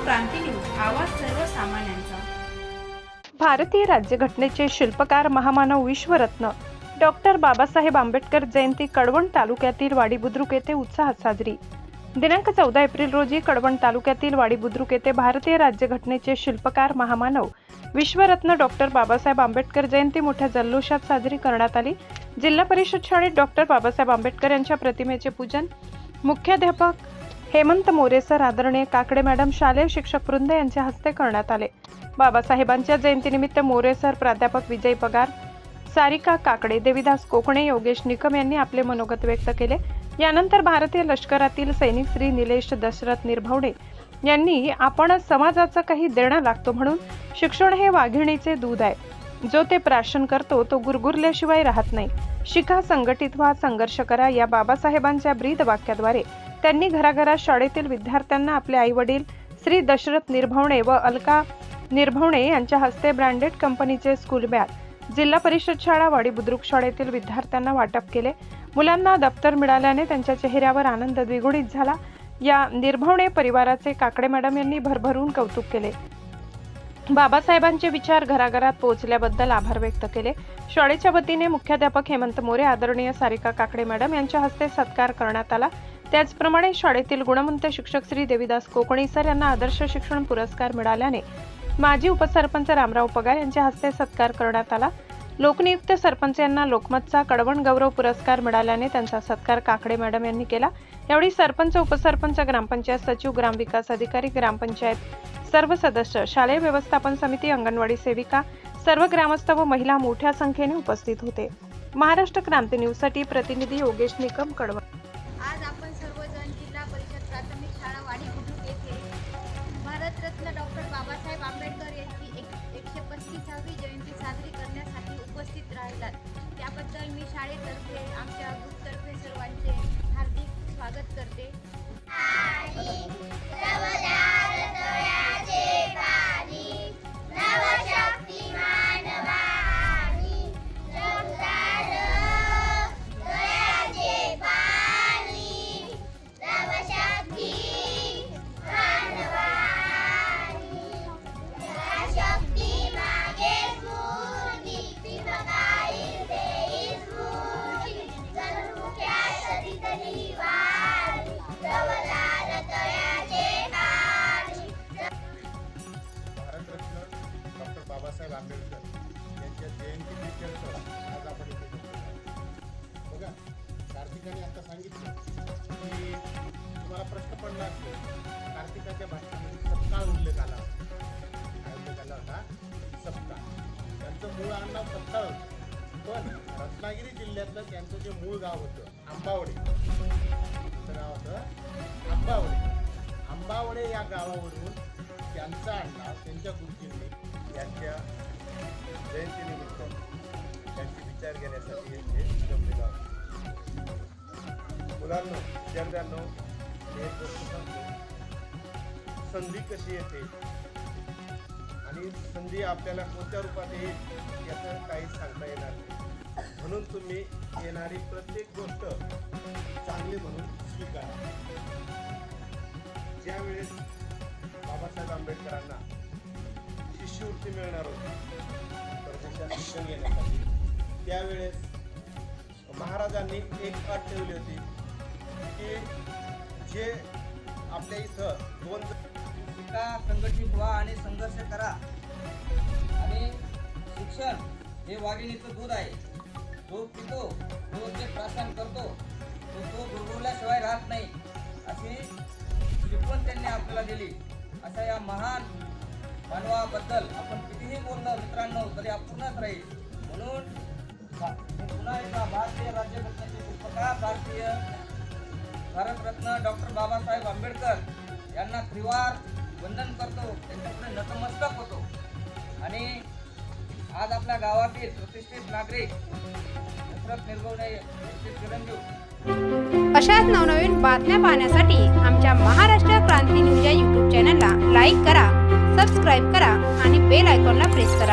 क्रांती news, आवाज सर्वसामान्यांचा। भारतीय राज्यघटनेचे शिल्पकार महामानव विश्वरत्न डॉक्टर बाबासाहेब आंबेडकर जयंती कळवण तालुक्यातील वाडी बुद्रुक येथे उत्साहात साजरी। दिनांक 14 एप्रिल रोजी कळवण तालुक्यातील वाडी बुद्रुक येथे भारतीय राज्यघटनेचे शिल्पकार महामानव विश्वरत्न डॉक्टर बाबासाहेब आंबेडकर जयंती मोठ्या जल्लोषात साजरी करण्यात आली। जिल्हा परिषद शाळेत डॉक्टर बाबासाहेब आंबेडकर यांच्या प्रतिमेचे पूजन मुख्याध्यापक हेमंत मोरे सर, आदरणीय काकडे मॅडम, शालेय शिक्षक वृंद यांच्या हस्ते करण्यात आले। बाबासाहेबांच्या जयंतीनिमित्त मोरे सर, प्राध्यापक विजय पगार, सारिका काकडे, देविदास कोकणे, योगेश निकम यांनी आपले मनोगत व्यक्त केले। यानंतर भारतीय लष्करातील सैनिक श्री निलेश दशरथ निर्भवणे यांनी आपण समाजाचं काही देणं लागतो म्हणून शिक्षण हे वाघिणीचे दूध आहे, जो ते प्राशन करतो तो गुरगुरल्याशिवाय राहत नाही। शिका, संघटित व्हा, संघर्ष करा या बाबासाहेबांच्या ब्रीद वाक्याद्वारे त्यांनी घराघरात शाळेतील विद्यार्थ्यांना आपले आई वडील श्री दशरथ निर्भवणे व अलका निर्भवणे यांच्या हस्ते ब्रँडेड कंपनीचे स्कूल बॅग, जिल्हा परिषद शाळा वाडी बुद्रुक शाळेतील विद्यार्थ्यांना वाटप केले। मुलांना दप्तर मिळाल्याने त्यांच्या चेहऱ्यावर आनंद द्विगुणित झाला। या निर्भवणे परिवाराचे काकडे मॅडम यांनी भरभरून कौतुक केले। बाबासाहेबांचे विचार घराघरात पोहोचल्याबद्दल आभार व्यक्त केले। शाळेच्या वतीने मुख्याध्यापक हेमंत मोरे, आदरणीय सारिका काकडे मॅडम यांच्या हस्ते सत्कार करण्यात आला। त्याचप्रमाणे शाळेतील गुणवंत शिक्षक श्री देविदास कोकणे सर यांना आदर्श शिक्षण पुरस्कार मिळाल्याने माजी उपसरपंच रामराव पगार यांच्या हस्ते सत्कार करण्यात आला। लोकनियुक्त सरपंच यांना लोकमतचा कळवण गौरव पुरस्कार मिळाल्याने त्यांचा सत्कार काकडे मॅडम यांनी केला। यावेळी सरपंच, उपसरपंच, ग्रामपंचायत सचिव, ग्रामविकास अधिकारी, ग्रामपंचायत सर्व सदस्य, शालेय व्यवस्थापन समिती, अंगणवाडी सेविका, सर्व ग्रामस्थ व महिला मोठ्या संख्येने उपस्थित होते। महाराष्ट्र क्रांती न्यूज साठी प्रतिनिधी योगेश निकम, कळवण। आज आपण सर्वजण जिल्हा परिषद प्राथमिक शाळा वाडी बुद्रुक येथे भारतरत्न डॉक्टर बाबासाहेब आंबेडकर यांची 135वी जयंती साजरी करण्यासाठी उपस्थित राहिलात, त्याबद्दल मी शाळेतर्फे, आमच्या ग्रुपतर्फे सर्वांचे हार्दिक स्वागत करते। बाबासाहेब आंबेडकर यांच्या जयंतीनिमित्त आज आपण इथे बघा, कार्तिकाने आता सांगितलं की तुम्हाला प्रश्न पडला असेल, कार्तिकाच्या भाषेमध्ये सपकाळ उल्लेख आला होता। सपकाळ त्यांचं मूळ आडनाव सपकाळ होतं, पण रत्नागिरी जिल्ह्यातलं त्यांचं जे मूळ गाव होतं आंबावडे, गाव होतं आंबावडे या गावावरून त्यांचा आडनाव त्यांच्या गुरुजींनी यांच्या जयंतीनिमित्त त्यांचे विचार घेण्यासाठी येथे जमलेलो आहोत। मुलांनो, विद्यार्थ्यांनो, एक गोष्ट सांगतो, संधी कशी येते आणि संधी आपल्याला कोणत्या रूपात येईल याचं काहीच सांगता येणार नाही। म्हणून तुम्ही येणारी प्रत्येक गोष्ट चांगली म्हणून स्वीकारा। ज्यावेळेस बाबासाहेब आंबेडकरांना शिष्यवृत्ती मिळणार होती परदेशात शिक्षण घेण्यासाठी, त्यावेळेस महाराजांनी एक अट ठेवली होती की जे आपल्या इथं शिका, संघटित व्हा आणि संघर्ष करा, आणि शिक्षण हे वाघिणीचं दूध आहे, जो पितो, जो जे प्राशन करतो तो गुरगुरल्याशिवाय राहत नाही, अशी शिकवण त्यांनी आपल्याला दिली। अशा या महान मानवाबद्दल आपण कितीही बोललं मित्रांनो तरी अपूर्णच राहील। म्हणून पुन्हा एकदा भारतीय राज्यघटनेचे शिल्पकार भारतरत्न डॉक्टर बाबासाहेब आंबेडकर यांना त्रिवार वंदन करतो, त्यांच्यापुढे नतमस्तक होतो। आणि आज आपल्या गावातील प्रतिष्ठित नागरिक दशरथ निर्भवणे यांचे चिरंजीव अशाच नवनवीन बातम्या पाहण्यासाठी आमच्या महाराष्ट्र क्रांती न्यूज या यूट्यूब चॅनलला लाईक करा, सबस्क्राईब करा आणि बेल आयकॉनला प्रेस करा।